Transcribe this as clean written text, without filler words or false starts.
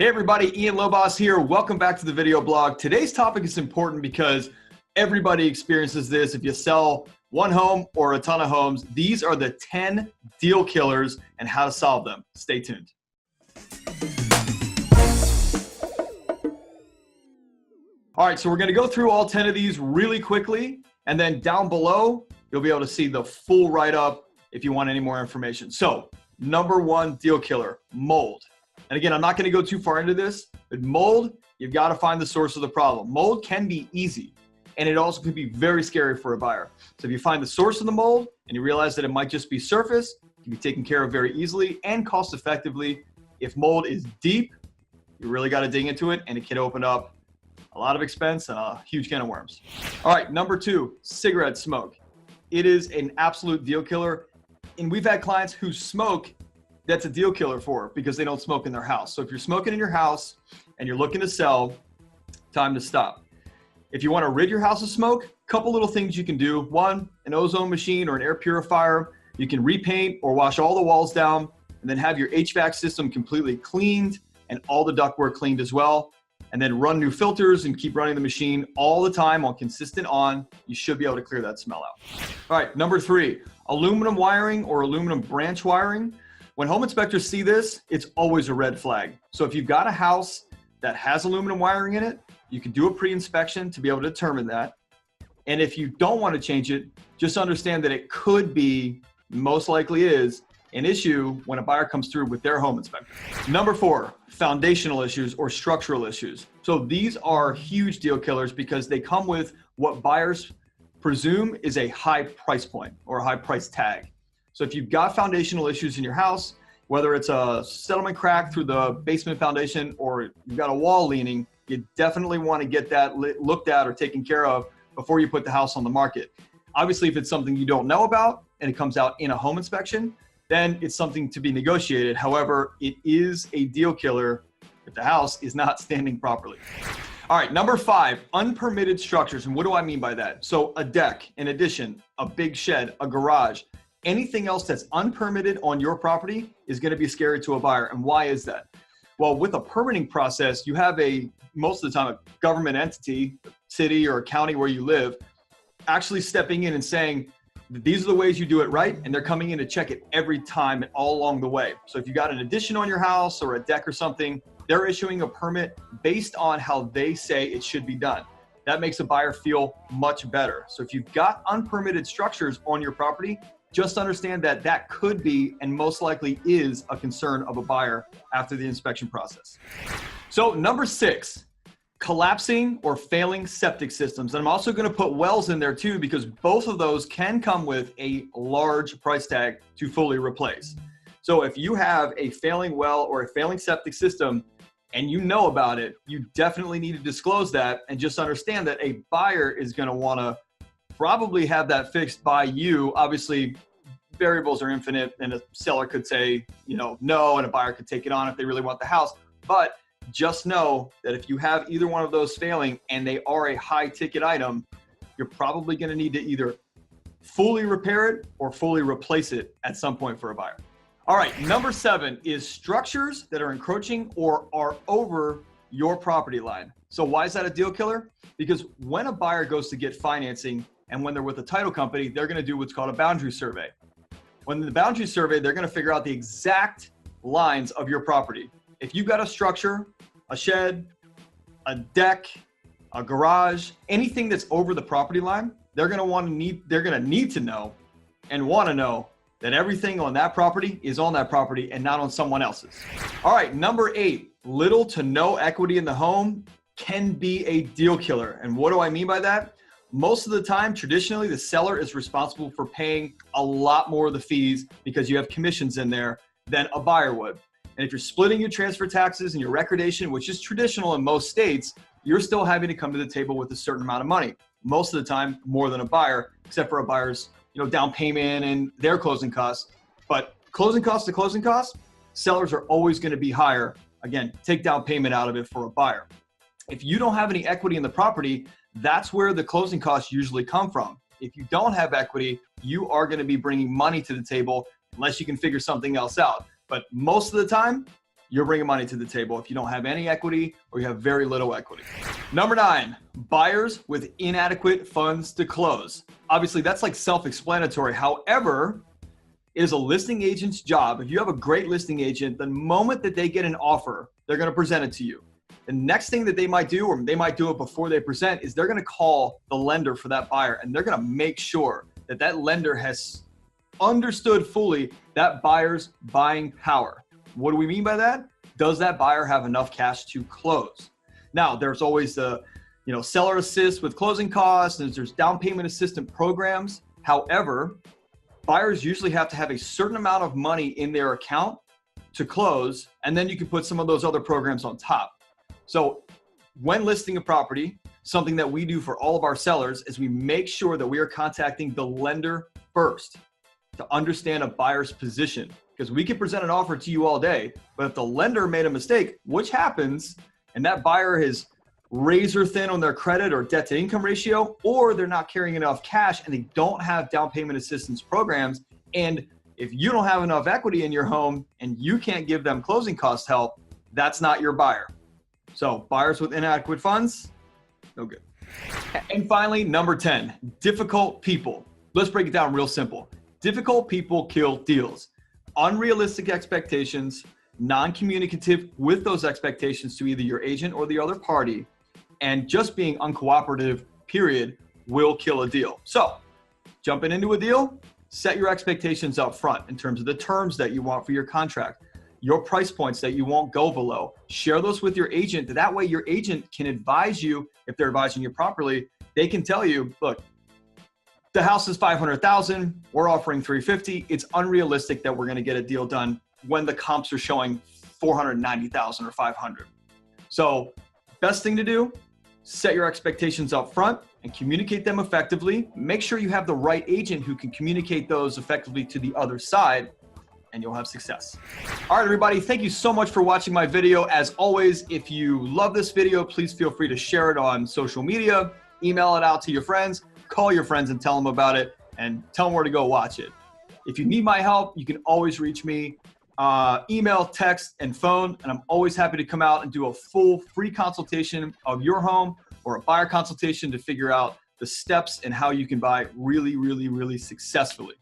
Hey everybody, Ian Lobas here. Welcome back to the video blog. Today's topic is important because everybody experiences this. If you sell one home or a ton of homes, these are the 10 deal killers and how to solve them. Stay tuned. All right, so we're gonna go through all 10 of these really quickly, and then down below, you'll be able to see the full write-up if you want any more information. So, number one deal killer, mold. And again, I'm not going to go too far into this, but mold, you've got to find the source of the problem. Mold can be easy, and it also can be very scary for a buyer. So if you find the source of the mold and you realize that it might just be surface, it can be taken care of very easily and cost effectively. If mold is deep, you really got to dig into it, and it can open up a lot of expense and a huge can of worms. All right, number two, cigarette smoke. It is an absolute deal killer, and we've had clients who smoke. That's a deal killer for because they don't smoke in their house. So if you're smoking in your house and you're looking to sell, time to stop. If you want to rid your house of smoke, a couple little things you can do. One, an ozone machine or an air purifier. You can repaint or wash all the walls down and then have your HVAC system completely cleaned and all the ductwork cleaned as well. And then run new filters and keep running the machine all the time on consistent on. You should be able to clear that smell out. All right, number three, aluminum wiring or aluminum branch wiring. When home inspectors see this, it's always a red flag. So if you've got a house that has aluminum wiring in it, you can do a pre-inspection to be able to determine that. And if you don't want to change it, just understand that it could be, most likely is, an issue when a buyer comes through with their home inspector. Number four, foundational issues or structural issues. So these are huge deal killers because they come with what buyers presume is a high price point or a high price tag. So if you've got foundational issues in your house, whether it's a settlement crack through the basement foundation or you've got a wall leaning, you definitely want to get that looked at or taken care of before you put the house on the market. Obviously, if it's something you don't know about and it comes out in a home inspection, then it's something to be negotiated. However, it is a deal killer if the house is not standing properly. All right, number five, unpermitted structures. And what do I mean by that? So a deck, an addition, a big shed, a garage, anything else that's unpermitted on your property is going to be scary to a buyer. And why is that? Well, with a permitting process, you have most of the time, a government entity, city or a county where you live, actually stepping in and saying, these are the ways you do it right. And they're coming in to check it every time and all along the way. So if you got an addition on your house or a deck or something, they're issuing a permit based on how they say it should be done. That makes a buyer feel much better. So if you've got unpermitted structures on your property, just understand that that could be and most likely is a concern of a buyer after the inspection process. So number six, collapsing or failing septic systems. And I'm also going to put wells in there too, because both of those can come with a large price tag to fully replace. So if you have a failing well or a failing septic system and you know about it, you definitely need to disclose that and just understand that a buyer is going to want to probably have that fixed by you. Obviously, variables are infinite and a seller could say, no, and a buyer could take it on if they really want the house. But just know that if you have either one of those failing and they are a high ticket item, you're probably going to need to either fully repair it or fully replace it at some point for a buyer. All right, number seven is structures that are encroaching or are over your property line. So why is that a deal killer? Because when a buyer goes to get financing and when they're with a title company, they're going to do what's called a boundary survey. When the boundary survey, they're going to figure out the exact lines of your property. If you've got a structure, a shed, a deck, a garage, anything that's over the property line, they're going to need to know and want to know that everything on that property is on that property and not on someone else's. All right, number eight, little to no equity in the home can be a deal killer. And what do I mean by that? Most of the time, traditionally, the seller is responsible for paying a lot more of the fees because you have commissions in there than a buyer would. And if you're splitting your transfer taxes and your recordation, which is traditional in most states, you're still having to come to the table with a certain amount of money. Most of the time, more than a buyer, except for a buyer's down payment and their closing costs. But closing costs to closing costs, sellers are always going to be higher. Again, take down payment out of it for a buyer. If you don't have any equity in the property, that's where the closing costs usually come from. If you don't have equity, you are going to be bringing money to the table unless you can figure something else out. But most of the time, you're bringing money to the table if you don't have any equity or you have very little equity. Number 9, buyers with inadequate funds to close. Obviously, that's like self-explanatory. However, it is a listing agent's job. If you have a great listing agent, the moment that they get an offer, they're going to present it to you. The next thing that they might do, or they might do it before they present, is they're going to call the lender for that buyer, and they're going to make sure that that lender has understood fully that buyer's buying power. What do we mean by that? Does that buyer have enough cash to close? Now, there's always the seller assist with closing costs, and there's down payment assistant programs. However, buyers usually have to have a certain amount of money in their account to close, and then you can put some of those other programs on top. So when listing a property, something that we do for all of our sellers is we make sure that we are contacting the lender first to understand a buyer's position. Because we can present an offer to you all day, but if the lender made a mistake, which happens, and that buyer is razor thin on their credit or debt to income ratio, or they're not carrying enough cash and they don't have down payment assistance programs, and if you don't have enough equity in your home and you can't give them closing cost help, that's not your buyer. So buyers with inadequate funds, no good. And finally, number 10, difficult people. Let's break it down real simple. Difficult people kill deals. Unrealistic expectations, non-communicative with those expectations to either your agent or the other party, and just being uncooperative, period, will kill a deal. So jumping into a deal, set your expectations up front in terms of the terms that you want for your contract, your price points that you won't go below. Share those with your agent. That way your agent can advise you, if they're advising you properly, they can tell you, look, the house is $500,000, we're offering $350,000. It's unrealistic that we're gonna get a deal done when the comps are showing $490,000 or $500,000. So best thing to do, set your expectations up front and communicate them effectively. Make sure you have the right agent who can communicate those effectively to the other side, and you'll have success. All right, everybody, thank you so much for watching my video. As always, if you love this video, please feel free to share it on social media, email it out to your friends, call your friends and tell them about it, and tell them where to go watch it. If you need my help, you can always reach me, email, text, and phone, and I'm always happy to come out and do a full free consultation of your home or a buyer consultation to figure out the steps and how you can buy really, really, really successfully.